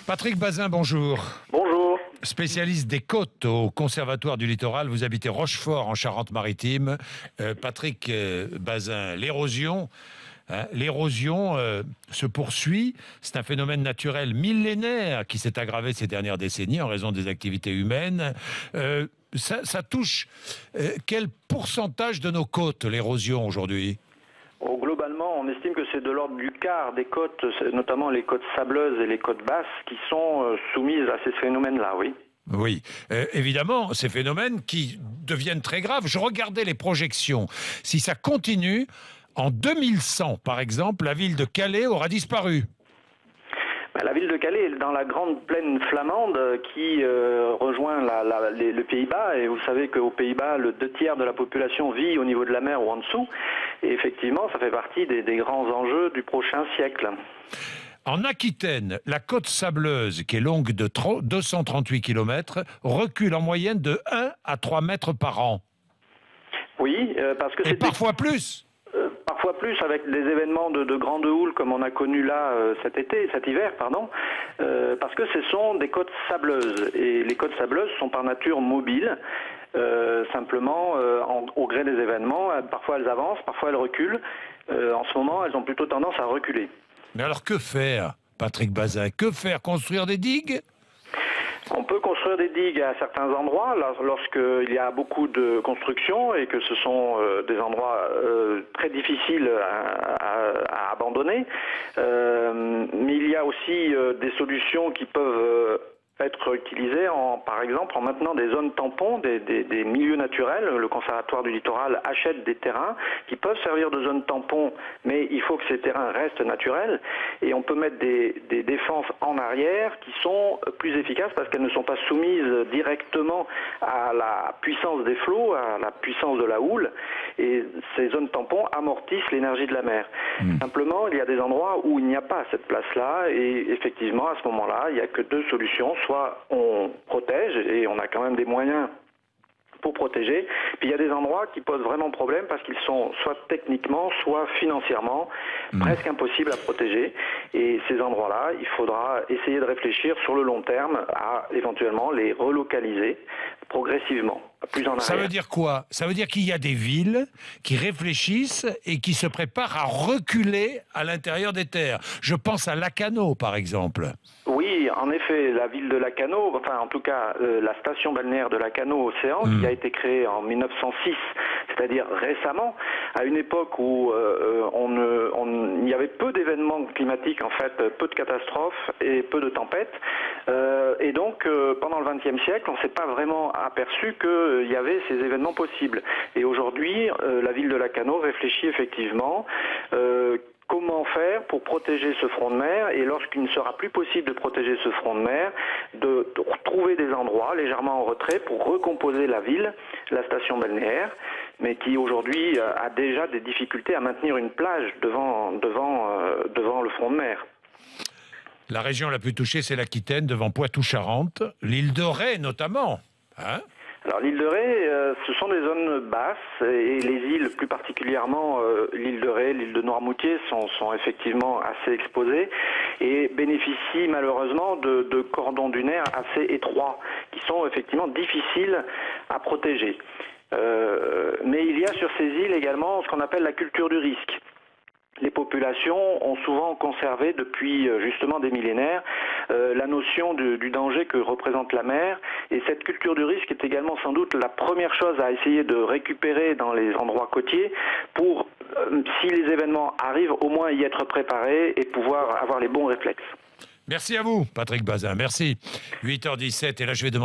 Patrick Bazin, bonjour. Bonjour. Spécialiste des côtes au Conservatoire du Littoral, vous habitez Rochefort en Charente-Maritime. Patrick Bazin, l'érosion se poursuit. C'est un phénomène naturel millénaire qui s'est aggravé ces dernières décennies en raison des activités humaines. Ça touche quel pourcentage de nos côtes, l'érosion, aujourd'hui ? Globalement, on estime que c'est de l'ordre du quart des côtes, notamment les côtes sableuses et les côtes basses, qui sont soumises à ces phénomènes-là, oui. Oui, évidemment, ces phénomènes qui deviennent très graves. Je regardais les projections. Si ça continue, en 2100, par exemple, la ville de Calais aura disparu. La ville de Calais est dans la grande plaine flamande qui rejoint le Pays-Bas. Et vous savez qu'aux Pays-Bas, le 2/3 de la population vit au niveau de la mer ou en dessous. Et effectivement, ça fait partie des grands enjeux du prochain siècle. En Aquitaine, la côte sableuse, qui est longue de 238 km, recule en moyenne de 1 à 3 mètres par an. Oui, parce que c'est... Et parfois plus. Parfois plus, avec des événements de grande houle comme on a connu là cet hiver, parce que ce sont des côtes sableuses. Et les côtes sableuses sont par nature mobiles. Simplement, au gré des événements, parfois elles avancent, parfois elles reculent. En ce moment, elles ont plutôt tendance à reculer. Mais alors que faire, Patrick Bazin? Que faire? Construire des digues? On peut construire des digues à certains endroits lorsqu'il y a beaucoup de construction et que ce sont des endroits très difficiles à abandonner. Mais il y a aussi des solutions qui peuvent être utilisées, par exemple en maintenant des zones tampons, des milieux naturels. Le Conservatoire du Littoral achète des terrains qui peuvent servir de zones tampons, mais il faut que ces terrains restent naturels. Et on peut mettre des défenses en arrière qui sont plus efficaces parce qu'elles ne sont pas soumises directement à la puissance des flots, à la puissance de la houle. Et ces zones tampons amortissent l'énergie de la mer. Simplement, il y a des endroits où il n'y a pas cette place-là. Et effectivement, à ce moment-là, il n'y a que deux solutions. Soit on protège, et on a quand même des moyens pour protéger. Puis il y a des endroits qui posent vraiment problème parce qu'ils sont soit techniquement, soit financièrement presque impossibles à protéger. Et ces endroits-là, il faudra essayer de réfléchir sur le long terme à éventuellement les relocaliser progressivement, plus en arrière. Ça veut dire quoi? Ça veut dire qu'il y a des villes qui réfléchissent et qui se préparent à reculer à l'intérieur des terres. Je pense à Lacanau, par exemple. Oui, en effet, la ville de Lacanau, enfin en tout cas la station balnéaire de Lacanau Océan, qui a été créée en 1906, c'est-à-dire récemment, à une époque où il y avait peu d'événements climatiques, en fait, peu de catastrophes et peu de tempêtes. Et donc, pendant le XXe siècle, on ne s'est pas vraiment aperçu qu'il y avait ces événements possibles. Et aujourd'hui, la ville de Lacanau réfléchit effectivement comment faire pour protéger ce front de mer, et lorsqu'il ne sera plus possible de protéger ce front de mer, de trouver des endroits légèrement en retrait pour recomposer la ville, la station balnéaire, mais qui aujourd'hui a déjà des difficultés à maintenir une plage devant le front de mer. La région la plus touchée, c'est l'Aquitaine, devant Poitou-Charentes, l'île de Ré notamment. Alors l'île de Ré, ce sont des zones basses, et les îles, plus particulièrement l'île de Ré, l'île de Noirmoutier, sont effectivement assez exposées et bénéficient malheureusement de cordons dunaires assez étroits, qui sont effectivement difficiles à protéger. Mais il y a sur ces îles également ce qu'on appelle la culture du risque. Les populations ont souvent conservé depuis justement des millénaires la notion du danger que représente la mer, et cette culture du risque est également sans doute la première chose à essayer de récupérer dans les endroits côtiers pour, si les événements arrivent, au moins y être préparé et pouvoir avoir les bons réflexes. Merci à vous, Patrick Bazin. Merci. 8h17, et là je vais demander